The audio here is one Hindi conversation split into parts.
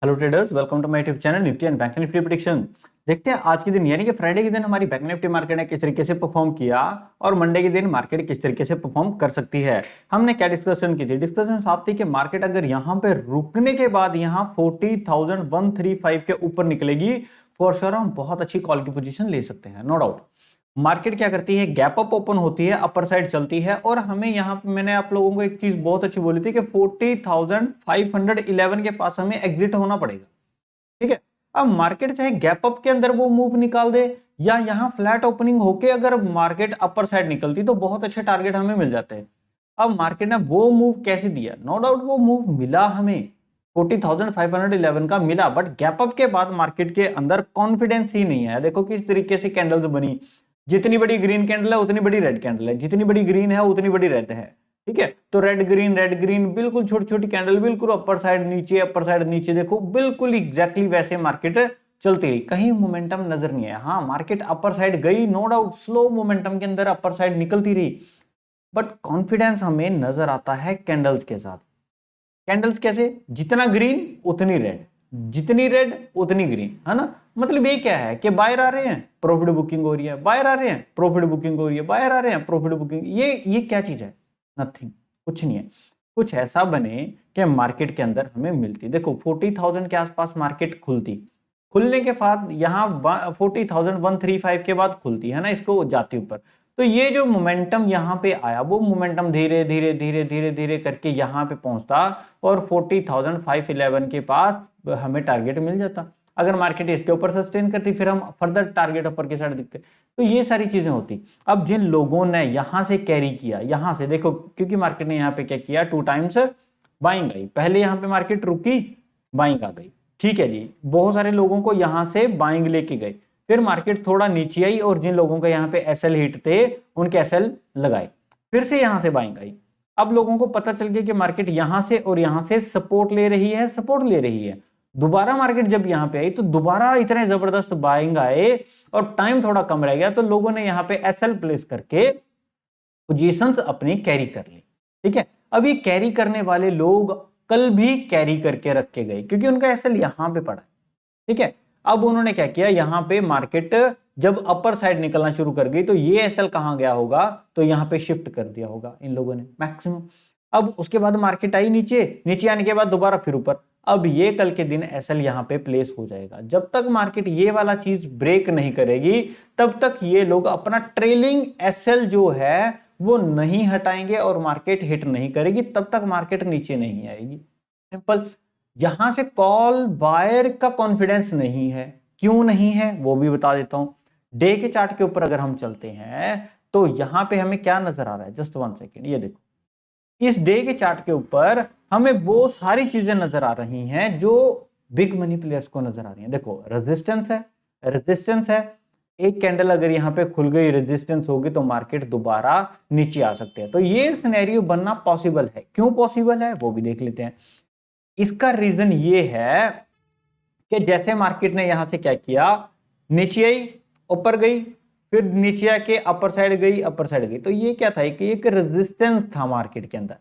Hello traders, welcome to my YouTube channel Nifty and bank Nifty prediction. देखते हैं आज के दिन यानी कि फ्राइडे के दिन हमारी बैंक निफ्टी मार्केट ने किस तरीके से परफॉर्म किया और मंडे के दिन मार्केट किस तरीके से परफॉर्म कर सकती है। हमने क्या डिस्कशन की थी? डिस्कशन साफ थी कि मार्केट अगर यहाँ पे रुकने के बाद यहाँ 40,135 के ऊपर निकलेगी, फॉर श्योर हम बहुत अच्छी कॉल की पोजीशन ले सकते हैं, नो डाउट। मार्केट क्या करती है? गैप अप ओपन होती है, अपर साइड चलती है और हमें यहाँ पे मैंने आप लोगों को एक चीज बहुत अच्छी बोली थी कि 40,511 के पास हमें एग्जिट होना पड़ेगा। ठीक है, अब मार्केट चाहे गैप अप के अंदर वो मूव निकाल दे या यहां फ्लैट ओपनिंग होके अगर मार्केट अपर साइड निकलती तो बहुत अच्छे टारगेट हमें मिल जाते हैं। अब मार्केट ने वो मूव कैसे दिया? नो डाउट वो मूव मिला हमें, 40,511 का मिला, बट गैप अप के बाद मार्केट के अंदर कॉन्फिडेंस ही नहीं है। देखो किस तरीके से कैंडल्स बनी, जितनी बड़ी ग्रीन कैंडल है उतनी बड़ी रेड कैंडल है, जितनी बड़ी ग्रीन है उतनी बड़ी रेड है। ठीक है, तो रेड ग्रीन बिल्कुल छोटी छोटी कैंडल, बिल्कुल अपर साइड नीचे, देखो बिल्कुल एग्जैक्टली वैसे मार्केट चलती रही, कहीं मोमेंटम नजर नहीं आया। हाँ, मार्केट अपर साइड गई, नो डाउट, स्लो मोमेंटम के अंदर अपर साइड निकलती रही, बट कॉन्फिडेंस हमें नजर आता है कैंडल्स के साथ। कैंडल्स कैसे? जितना ग्रीन उतनी रेड, जितनी रेड उतनी ग्रीन, है ना। मतलब ये क्या है कि बायर आ रहे हैं, प्रॉफिट बुकिंग हो रही है, बायर आ रहे हैं, प्रॉफिट बुकिंग हो रही है, बायर आ रहे हैं, प्रॉफिट बुकिंग। ये क्या चीज है? नथिंग, कुछ नहीं है। कुछ ऐसा बने कि मार्केट के अंदर हमें मिलती। देखो 40,000 के आसपास मार्केट खुलती, खुलने के बाद यहाँ 40,135 के बाद खुलती है ना, इसको जाती ऊपर। तो ये जो मोमेंटम यहाँ पे आया वो मोमेंटम धीरे धीरे धीरे धीरे धीरे करके यहाँ पे पहुंचता और 40,511 के पास हमें टारगेट मिल जाता। अगर मार्केट इसके ऊपर सस्टेन करती फिर हम फर्दर टारगेट ऊपर की साइड दिखते। तो ये सारी चीजें होती। अब जिन लोगों ने यहां से कैरी किया, यहां से देखो, क्योंकि मार्केट ने यहाँ पे क्या किया, 2 टाइम्स बाइंग आई। पहले यहाँ पे मार्केट रुकी, बाइंग आ गई, ठीक है जी, बहुत सारे लोगों को यहां से बाइंग लेके गए। फिर मार्केट थोड़ा नीचे आई और जिन लोगों के यहाँ पे एसएल हिट थे उनके एसएल लगाए, फिर से यहां से बाइंग आई। अब लोगों को पता चल गया कि मार्केट यहां से और यहां से सपोर्ट ले रही है, सपोर्ट ले रही है। दोबारा मार्केट जब यहां पे आई तो दोबारा इतने जबरदस्त बाइंग आए और टाइम थोड़ा कम रह गया, तो लोगों ने यहां पे एसएल प्लेस करके पोजीशंस अपनी कैरी कर ली। ठीक है, अब ये कैरी करने वाले लोग कल भी कैरी करके रख के गए क्योंकि उनका एसएल यहां पे पड़ा। ठीक है, अब उन्होंने क्या किया, यहां पे मार्केट जब अपर साइड निकलना शुरू कर गई तो ये एसएल कहां गया होगा, तो यहां पे शिफ्ट कर दिया होगा इन लोगों ने मैक्सिमम। अब उसके बाद मार्केट आई नीचे, नीचे आने के बाद दोबारा फिर ऊपर। अब ये कल के दिन एसएल यहां पे प्लेस हो जाएगा। जब तक मार्केट ये वाला चीज ब्रेक नहीं करेगी तब तक ये लोग अपना ट्रेलिंग एसएल जो है वो नहीं हटाएंगे और मार्केट हिट नहीं करेगी, तब तक मार्केट नीचे नहीं आएगी। सिंपल। यहां से कॉल बायर का कॉन्फिडेंस नहीं है। क्यों नहीं है वो भी बता देता हूं। डे के चार्ट के ऊपर अगर हम चलते हैं तो यहां पे हमें क्या नजर आ रहा है, जस्ट 1 सेकेंड, ये देखो, इस डे के चार्ट के ऊपर हमें वो सारी चीजें नजर आ रही हैं जो बिग मनी प्लेयर्स को नजर आ रही हैं। देखो रेजिस्टेंस है, रेजिस्टेंस है, एक कैंडल अगर यहां पे खुल गई, रेजिस्टेंस होगी तो मार्केट दोबारा नीचे आ सकते हैं। तो ये सिनेरियो बनना पॉसिबल है। क्यों पॉसिबल है वो भी देख लेते हैं। इसका रीजन ये है कि जैसे मार्केट ने यहां से क्या किया, नीचे आई, ऊपर गई, फिर नीचे आके अपर साइड गई, अपर साइड गई, तो ये क्या था, कि एक रेजिस्टेंस था मार्केट के अंदर।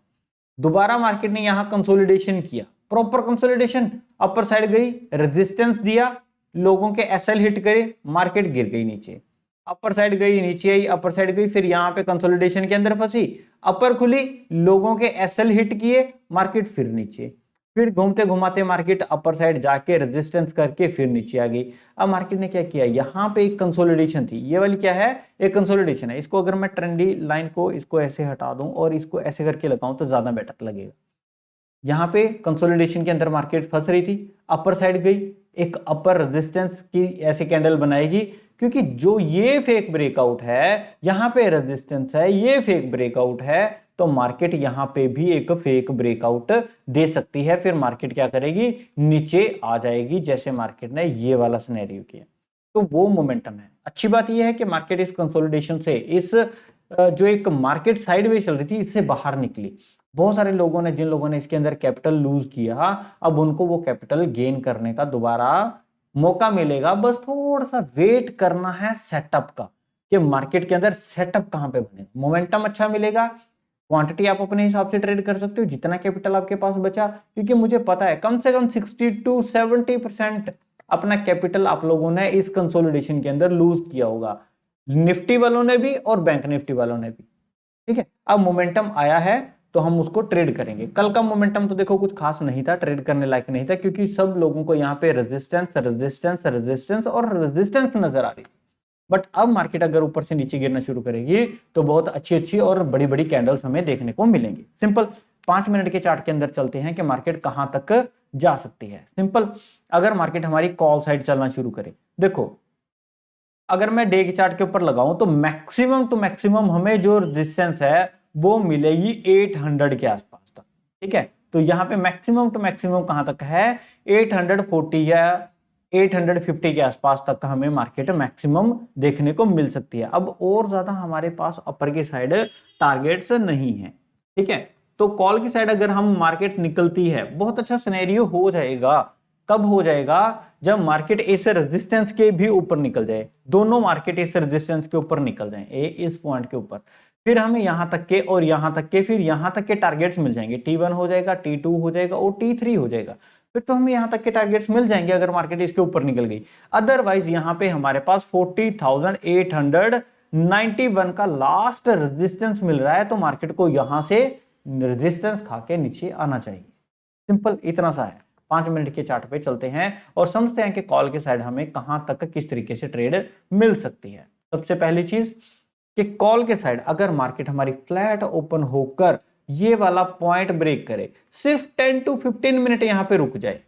दोबारा मार्केट ने यहां कंसोलिडेशन किया, प्रॉपर कंसोलिडेशन, अपर साइड गई, रेजिस्टेंस दिया, लोगों के एसएल हिट करे, मार्केट गिर गई नीचे। अपर साइड गई, नीचे आई, अपर साइड गई, फिर यहां पे कंसोलिडेशन के अंदर फंसी, अपर खुली, लोगों के एसएल हिट किए, मार्केट फिर नीचे, फिर घूमते घुमाते मार्केट अपर साइड जाके रेजिस्टेंस करके फिर नीचे आ गई। अब मार्केट ने क्या किया, यहां पे एक कंसोलिडेशन थी, ये वाली क्या है, एक कंसोलिडेशन है। इसको अगर मैं ट्रेंडी लाइन को इसको ऐसे हटा दूं और इसको ऐसे करके लगाऊं तो ज्यादा बेटर लगेगा। यहां पे कंसोलिडेशन के अंदर मार्केट फंस रही थी, अपर साइड गई, एक अपर रेजिस्टेंस की ऐसे कैंडल बनाएगी, क्योंकि जो ये फेक ब्रेकआउट है, यहां पे रेजिस्टेंस है, ये फेक ब्रेकआउट है, तो मार्केट यहां पे भी एक फेक ब्रेकआउट दे सकती है। फिर मार्केट क्या करेगी, नीचे आ जाएगी, जैसे मार्केट ने ये वाला सिनेरियो किया। तो वो मोमेंटम है। अच्छी बात यह है कि मार्केट इस कंसोलिडेशन से, इस जो एक मार्केट साइडवेज चल रही थी, इससे बाहर निकली। बहुत सारे लोगों ने, जिन लोगों ने इसके अंदर कैपिटल लूज किया, अब उनको वो कैपिटल गेन करने का दोबारा मौका मिलेगा। बस थोड़ा सा वेट करना है सेटअप का, कि मार्केट के अंदर सेटअप कहां पे बने, मोमेंटम अच्छा मिलेगा, क्वांटिटी आप अपने हिसाब से ट्रेड कर सकते हो, जितना कैपिटल आपके पास बचा, क्योंकि मुझे पता है कम से कम 60 to 70% अपना कैपिटल आप लोगों ने इस कंसोलिडेशन के अंदर लूज किया होगा, निफ्टी वालों ने भी और बैंक निफ्टी वालों ने भी। ठीक है, अब मोमेंटम आया है तो हम उसको ट्रेड करेंगे। कल का मोमेंटम तो देखो कुछ खास नहीं था, ट्रेड करने लायक नहीं था, क्योंकि सब लोगों को यहाँ पे रेजिस्टेंस रेजिस्टेंस रेजिस्टेंस और रेजिस्टेंस नजर आ रही थी। बट अब मार्केट अगर ऊपर से नीचे गिरना शुरू करेगी तो बहुत अच्छी अच्छी और बड़ी बड़ी कैंडल्स हमें देखने को मिलेंगी। सिंपल 5 मिनट के चार्ट के अंदर चलते हैं कि मार्केट कहां तक जा सकती है। सिंपल, अगर मार्केट हमारी कॉल साइड चलना शुरू करे, देखो अगर मैं डे के चार्ट के ऊपर लगाऊं तो मैक्सिमम टू मैक्सिमम हमें जो रेजिस्टेंस है वो मिलेगी 800 के आसपास तक। ठीक है, तो यहां पे मैक्सिमम टू मैक्सिमम कहां तक है, 840 या 850 के आसपास तक का हमें मार्केट मैक्सिमम देखने को मिल सकती है। अब और ज्यादा हमारे पास अपर की साइड टारगेट्स नहीं है। ठीक है, तो कॉल की साइड अगर हम मार्केट निकलती है, बहुत अच्छा सिनेरियो हो जाएगा। कब हो जाएगा, जब मार्केट इस रेजिस्टेंस के भी ऊपर निकल जाए, दोनों मार्केट इस रेजिस्टेंस के ऊपर निकल जाए, इस पॉइंट के ऊपर, फिर हमें यहां तक के और यहां तक के, फिर यहां तक के टारगेट्स मिल जाएंगे। T1 हो जाएगा, T2 हो जाएगा और T3 हो जाएगा। फिर तो हमें यहां तक के टारगेट्स मिल जाएंगे अगर मार्केट इसके ऊपर निकल गई। अदरवाइज यहां पे हमारे पास 40,891 का लास्ट रेजिस्टेंस मिल रहा है, तो मार्केट को यहां से रेजिस्टेंस खा के नीचे आना चाहिए। सिंपल इतना सा है। 5 मिनट के चार्ट पे चलते हैं और समझते हैं कि कॉल के साइड हमें कहां तक किस तरीके से ट्रेड मिल सकती है। सबसे पहली चीज कि कॉल के साइड अगर मार्केट हमारी फ्लैट ओपन होकर ये वाला पॉइंट ब्रेक करे, सिर्फ 10 to 15 मिनट यहां पे रुक जाए,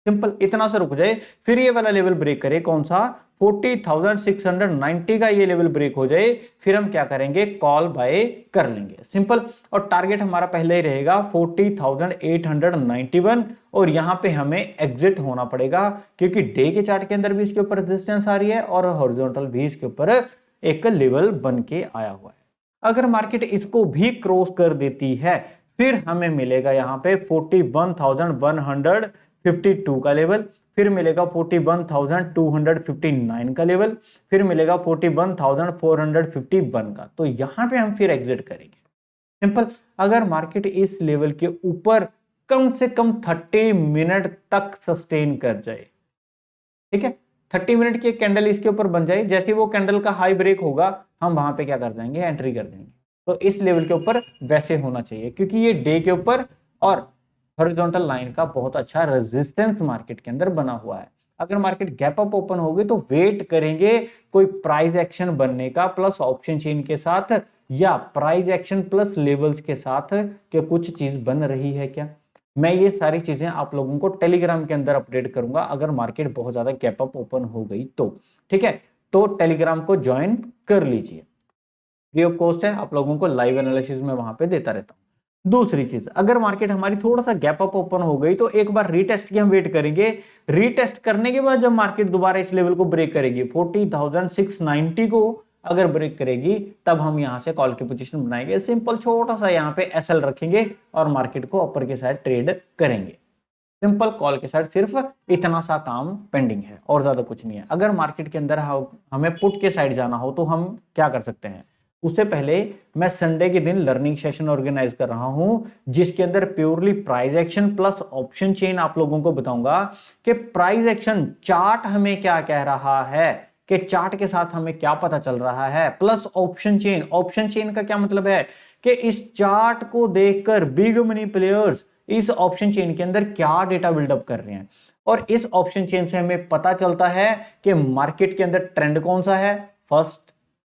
सिंपल इतना सा रुक जाए, फिर ये वाला लेवल ब्रेक करे, कौन सा, 40,690 का ये लेवल ब्रेक हो जाए, फिर हम क्या करेंगे, कॉल बाय कर लेंगे। सिंपल, और टारगेट हमारा पहले ही रहेगा 40,891 और यहां पे हमें एग्जिट होना पड़ेगा, क्योंकि डे के चार्ट के अंदर भी इसके ऊपर रेजिस्टेंस आ रही है और हॉरिजॉन्टल भी इसके ऊपर एक लेवल बन के आया हुआ है। अगर मार्केट इसको भी क्रॉस कर देती है, फिर हमें मिलेगा यहां पे 41,152 का लेवल, फिर मिलेगा 41,259 का लेवल, फिर मिलेगा 41,451 का। तो यहां पे हम फिर एग्जिट करेंगे। सिंपल, अगर मार्केट इस लेवल के ऊपर कम से कम 30 मिनट तक सस्टेन कर जाए, ठीक है, 30 मिनट की कैंडल इसके ऊपर बन जाए, जैसे वो कैंडल का हाई ब्रेक होगा हम वहां पे क्या कर देंगे, एंट्री कर देंगे। तो इस लेवल के ऊपर वैसे होना चाहिए, क्योंकि ये डे के ऊपर और हॉरिजॉन्टल लाइन का बहुत अच्छा रेजिस्टेंस मार्केट के अंदर बना हुआ है। अगर मार्केट गैप अप ओपन होगी तो वेट करेंगे कोई प्राइस एक्शन बनने का, प्लस ऑप्शन चेन के साथ या प्राइस एक्शन प्लस लेवल्स के साथ, कि कुछ चीज बन रही है क्या। मैं ये सारी चीजें आप लोगों को टेलीग्राम के अंदर अपडेट करूंगा अगर मार्केट बहुत ज्यादा गैप अप ओपन हो गई तो। ठीक है, तो टेलीग्राम को ज्वाइन कर लीजिए, फ्री ऑफ कॉस्ट है, आप लोगों को लाइव एनालिसिस में वहां पे देता रहता हूं। दूसरी चीज, अगर मार्केट हमारी थोड़ा सा गैप अप ओपन हो गई तो एक बार रीटेस्ट की हम वेट करेंगे। रीटेस्ट करने के बाद जब मार्केट दोबारा इस लेवल को ब्रेक करेगी, 40,690 को अगर ब्रेक करेगी, तब हम यहां से कॉल की पोजीशन बनाएंगे। सिंपल, छोटा सा यहां पे एसएल रखेंगे और मार्केट को अपर के साइड ट्रेड करेंगे। सिंपल, कॉल के साइड सिर्फ इतना सा काम पेंडिंग है और ज्यादा कुछ नहीं है। अगर मार्केट के अंदर हमें पुट के साइड जाना हो तो हम क्या कर सकते हैं, उससे पहले मैं संडे के दिन लर्निंग सेशन ऑर्गेनाइज कर रहा हूं, जिसके अंदर purely price action plus option chain आप लोगों को बताऊंगा कि प्राइस एक्शन चार्ट हमें क्या कह रहा है, कि चार्ट के साथ हमें क्या पता चल रहा है, plus option chain. Option chain का क्या मतलब है कि इस चार्ट को देखकर बिग मनी प्लेयर्स इस ऑप्शन चेन के अंदर क्या डेटा बिल्डअप कर रहे हैं, और इस ऑप्शन चेन से हमें पता चलता है कि मार्केट के अंदर ट्रेंड कौन सा है, फर्स्ट।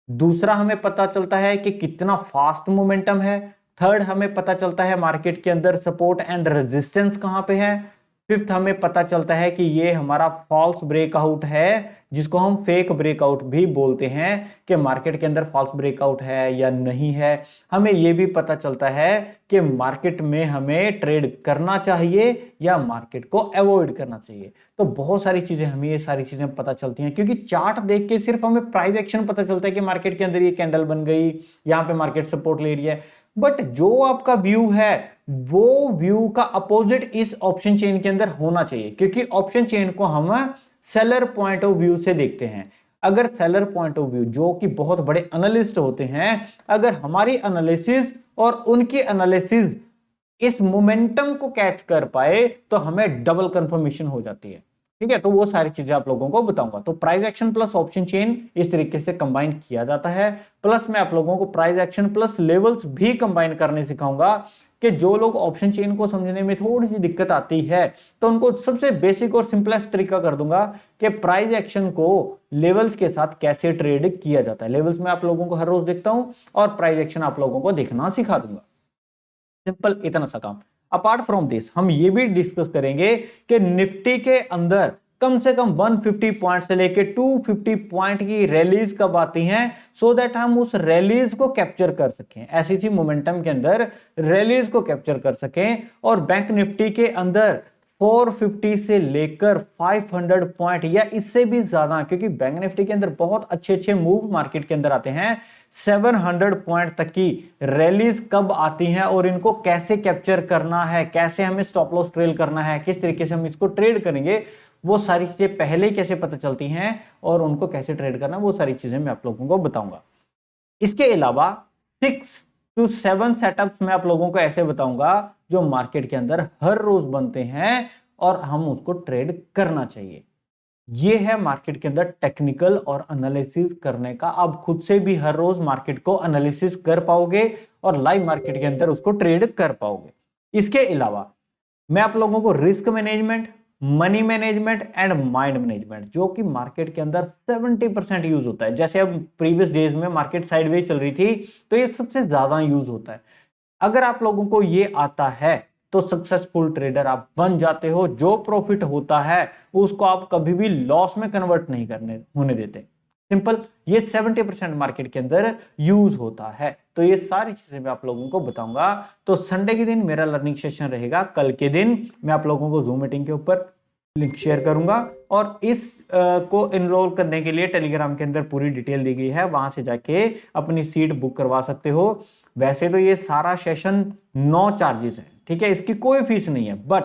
दूसरा, हमें पता चलता है कि कितना फास्ट मोमेंटम है। थर्ड, हमें पता चलता है मार्केट के अंदर सपोर्ट एंड रेजिस्टेंस कहां पे है। फिफ्थ, हमें पता चलता है कि ये हमारा फॉल्स ब्रेकआउट है, जिसको हम फेक ब्रेकआउट भी बोलते हैं, कि मार्केट के अंदर फॉल्स ब्रेकआउट है या नहीं है। हमें यह भी पता चलता है कि मार्केट में हमें ट्रेड करना चाहिए या मार्केट को अवॉइड करना चाहिए। तो बहुत सारी चीजें, हमें ये सारी चीजें पता चलती हैं, क्योंकि चार्ट देख के सिर्फ हमें प्राइस एक्शन पता चलता है कि मार्केट के अंदर ये कैंडल बन गई, यहां पे मार्केट सपोर्ट ले रही है। बट जो आपका व्यू है वो व्यू का अपोजिट इस ऑप्शन चेन के अंदर होना चाहिए, क्योंकि ऑप्शन चेन को हम सेलर पॉइंट ऑफ व्यू से देखते हैं। अगर सेलर पॉइंट ऑफ व्यू, जो कि बहुत बड़े एनालिस्ट होते हैं, अगर हमारी एनालिसिस और उनकी एनालिसिस इस मोमेंटम को कैच कर पाए तो हमें डबल कंफर्मेशन हो जाती है। ठीक है, तो वो सारी चीजें आप लोगों को बताऊंगा। तो price action plus option chain इस तरीके से कंबाइन किया जाता है। प्लस मैं आप लोगों को प्राइस एक्शन प्लस लेवल्स भी कंबाइन करने सिखाऊंगा कि जो लोग ऑप्शन चेन को समझने में थोड़ी सी दिक्कत आती है तो उनको सबसे बेसिक और सिंपलेस्ट तरीका कर दूंगा कि प्राइस एक्शन को लेवल्स के साथ कैसे ट्रेड किया जाता है। लेवल्स में आप लोगों को हर रोज देखता हूं और प्राइस एक्शन आप लोगों को देखना सिखा दूंगा। सिंपल इतना सा काम। अपार्ट फ्रॉम दिस हम ये भी डिस्कस करेंगे कि निफ्टी के अंदर कम से कम 150 पॉइंट से लेके 250 पॉइंट की रैलीज कब आती हैं, सो दैट हम उस रैलीज को कैप्चर कर सकें, ऐसी थी मोमेंटम के अंदर रैलीज को कैप्चर कर सकें। और बैंक निफ्टी के अंदर 450 से लेकर 500 पॉइंट या इससे भी ज्यादा, क्योंकि बैंक निफ्टी के अंदर बहुत अच्छे अच्छे मूव मार्केट के अंदर आते हैं, 700 पॉइंट तक की रैलीज कब आती हैं और इनको कैसे कैप्चर करना है, कैसे हमें स्टॉप लॉस ट्रेल करना है, किस तरीके से हम इसको ट्रेड करेंगे, वो सारी चीजें पहले ही कैसे पता चलती हैं और उनको कैसे ट्रेड करना, वो सारी चीजें मैं आप लोगों को बताऊंगा। इसके अलावा 6 to 7 सेटअप्स मैं आप लोगों को ऐसे बताऊंगा जो मार्केट के अंदर हर रोज बनते हैं और हम उसको ट्रेड करना चाहिए। ये है मार्केट के अंदर टेक्निकल और एनालिसिस करने का। आप खुद से भी हर रोज मार्केट को एनालिसिस कर पाओगे और लाइव मार्केट के अंदर उसको ट्रेड कर पाओगे। इसके अलावा मैं आप लोगों को risk management, money management and mind management, जो कि मार्केट के अंदर 70% यूज होता है। जैसे अब प्रीवियस डेज में मार्केट साइडवेज चल रही थी तो ये सबसे ज्यादा यूज होता है। अगर आप लोगों को ये आता है तो सक्सेसफुल ट्रेडर आप बन जाते हो। जो प्रॉफिट होता है उसको आप कभी भी लॉस में कन्वर्ट नहीं करने होने देते। सिंपल, ये 70% मार्केट के अंदर यूज होता है। तो ये सारी चीजें मैं आप लोगों को बताऊंगा। तो संडे के दिन मेरा लर्निंग सेशन रहेगा। कल के दिन मैं आप लोगों को जूम मीटिंग के ऊपर लिंक शेयर करूंगा और इस को इनरोल करने के लिए टेलीग्राम के अंदर पूरी डिटेल दी गई है, वहां से जाके अपनी सीट बुक करवा सकते हो। वैसे तो ये सारा सेशन नो चार्जेस है, ठीक है, इसकी कोई फीस नहीं है, बट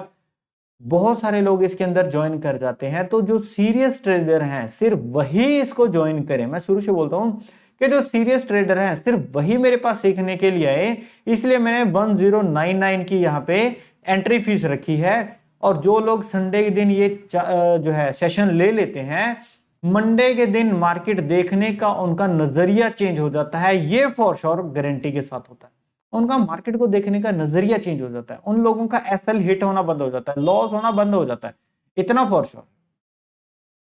बहुत सारे लोग इसके अंदर ज्वाइन कर जाते हैं। तो जो सीरियस ट्रेडर हैं सिर्फ वही इसको ज्वाइन करें। मैं शुरू से बोलता हूं कि जो सीरियस ट्रेडर हैं सिर्फ वही मेरे पास सीखने के लिए आए, इसलिए मैंने 1099 की यहाँ पे एंट्री फीस रखी है। और जो लोग संडे के दिन ये जो है सेशन ले लेते हैं, मंडे के दिन मार्केट देखने का उनका नजरिया चेंज हो जाता है। ये फॉर श्योर गारंटी के साथ होता है। उनका मार्केट को देखने का नजरिया चेंज हो जाता है। उन लोगों का एसएल हिट होना बंद हो जाता है, लॉस होना बंद हो जाता है। इतना फॉर श्योर।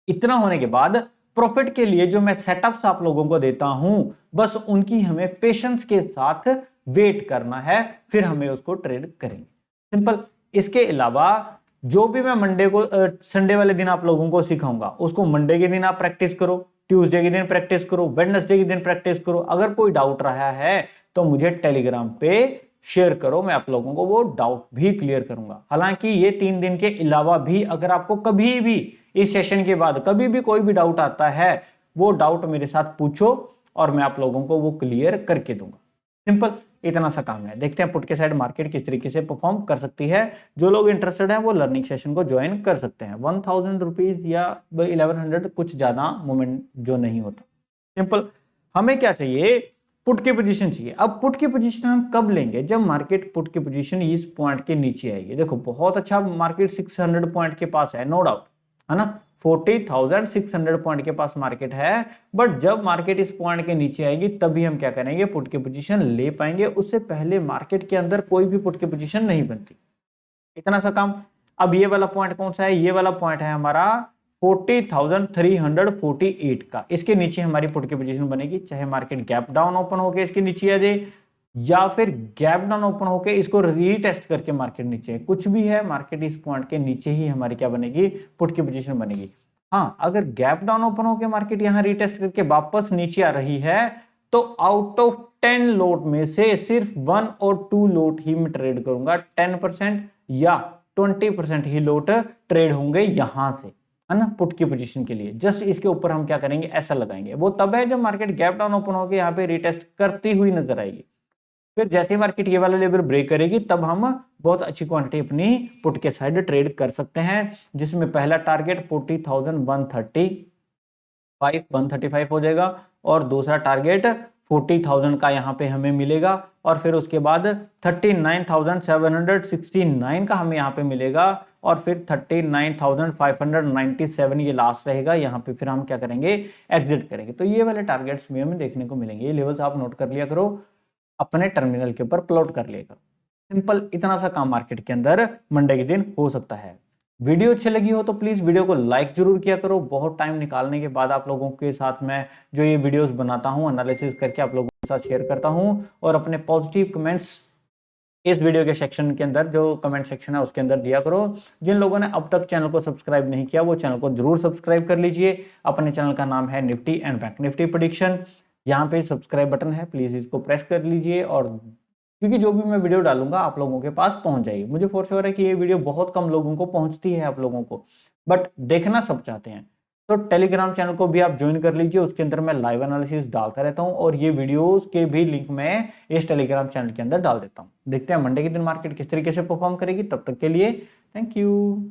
इतना होने के बाद प्रॉफिट के लिए जो मैं सेटअप्स आप लोगों को देता हूं, बस उनकी हमें पेशेंस के साथ वेट करना है, फिर हमें उसको ट्रेड करेंगे। सिंपल। इसके अलावा जो भी मैं मंडे को संडे वाले दिन आप लोगों को सिखाऊंगा, उसको मंडे के दिन आप प्रैक्टिस करो, ट्यूसडे के दिन प्रैक्टिस करो, वेडनेसडे के दिन प्रैक्टिस करो। अगर कोई डाउट रहा है तो मुझे टेलीग्राम पे शेयर करो, मैं आप लोगों को वो डाउट भी क्लियर करूंगा। हालांकि ये 3 दिन के अलावा भी अगर आपको कभी भी इस सेशन के बाद कभी भी कोई भी डाउट आता है, वो डाउट मेरे साथ पूछो और मैं आप लोगों को वो क्लियर करके दूंगा। सिंपल, इतना सा काम है। देखते हैं पुट के साइड मार्केट किस तरीके से परफॉर्म कर सकती है। जो लोग इंटरेस्टेड हैं वो लर्निंग सेशन को ज्वाइन कर सकते हैं। 1000 रुपीज या 1100, कुछ ज्यादा मूवमेंट जो नहीं होता। सिंपल। हमें क्या चाहिए? पुट की पोजीशन चाहिए। अब पुट की पोजीशन हम कब लेंगे? जब मार्केट पुट की पोजीशन इस पॉइंट के नीचे आएगी। देखो बहुत अच्छा मार्केट 600 पॉइंट के पास है, नो डाउट, है ना, 40,600 पॉइंट के पास मार्केट है। बट जब मार्केट इस पॉइंट के नीचे आएगी तभी हम क्या करेंगे? पुट की पोजीशन ले पाएंगे। उससे पहले मार्केट के अंदर कोई भी पुट की पोजीशन नहीं बनती। इतना सा काम। अब ये वाला पॉइंट कौन सा है? ये वाला पॉइंट है हमारा 40,348 का। इसके नीचे हमारी पुट की पोजीशन बनेगी, चाहे मार्केट गैप डाउन ओपन होके इसके नीचे आ जाए या फिर गैप डाउन ओपन होके इसको रीटेस्ट करके मार्केट नीचे, कुछ भी है, मार्केट इस पॉइंट के नीचे ही हमारी क्या बनेगी? पुट की पोजीशन बनेगी। हाँ, अगर गैप डाउन ओपन होके मार्केट यहां रीटेस्ट करके वापस नीचे आ रही है तो आउट ऑफ 10 लोट में से सिर्फ 1 और 2 लोट ही मैं ट्रेड करूंगा। 10% या 20% ही लोट ट्रेड होंगे यहां से, है ना, पुट की पोजीशन के लिए। जस्ट इसके ऊपर हम क्या करेंगे? ऐसा लगाएंगे। वो तब है जब मार्केट गैप डाउन ओपन होकर यहाँ पे रिटेस्ट करती हुई नजर आएगी। फिर जैसे ही मार्केट ये वाला लेवल ब्रेक करेगी तब हम बहुत अच्छी क्वांटिटी अपनी पुट के साइड ट्रेड कर सकते हैं, जिसमें पहला टारगेट 40,135 हो जाएगा और दूसरा टारगेट 40,000 का यहाँ पे हमें मिलेगा और फिर उसके बाद 39,769 का हमें यहाँ पे मिलेगा और फिर 39,597 ये लास्ट रहेगा। यहाँ पे फिर हम क्या करेंगे, एग्जिट करेंगे। तो ये वाले टारगेट्स भी हमें देखने को मिलेंगे। ये लेवल्स आप नोट कर लिया करो, अपने टर्मिनल के ऊपर प्लॉट कर लिएगा। सिंपल इतना सा काम मार्केट के अंदर मंडे के दिन हो सकता है। वीडियो अच्छी लगी हो तो प्लीज वीडियो को लाइक जरूर किया करो। बहुत टाइम निकालने के बाद आप लोगों के साथ मैं जो ये वीडियोस बनाता हूं, एनालिसिस करके आप लोगों के साथ शेयर करता हूं और अपने पॉजिटिव कमेंट्स इस वीडियो के सेक्शन के अंदर, जो कमेंट सेक्शन है उसके अंदर दिया करो। जिन लोगों ने अब तक चैनल को सब्सक्राइब नहीं किया वो चैनल को जरूर सब्सक्राइब कर लीजिए। अपने चैनल का नाम है Nifty and bank Nifty prediction. यहाँ पे सब्सक्राइब बटन है, प्लीज इसको प्रेस कर लीजिए और क्योंकि जो भी मैं वीडियो डालूंगा आप लोगों के पास पहुंच जाएगी। मुझे फॉर श्योर है कि ये वीडियो बहुत कम लोगों को पहुंचती है आप लोगों को, बट देखना सब चाहते हैं। तो टेलीग्राम चैनल को भी आप ज्वाइन कर लीजिए, उसके अंदर मैं लाइव एनालिसिस डालता रहता हूं और ये वीडियोस के भी लिंक मैं इस टेलीग्राम चैनल के अंदर डाल देता हूं। देखते हैं मंडे के दिन मार्केट किस तरीके से परफॉर्म करेगी। तब तक के लिए थैंक यू।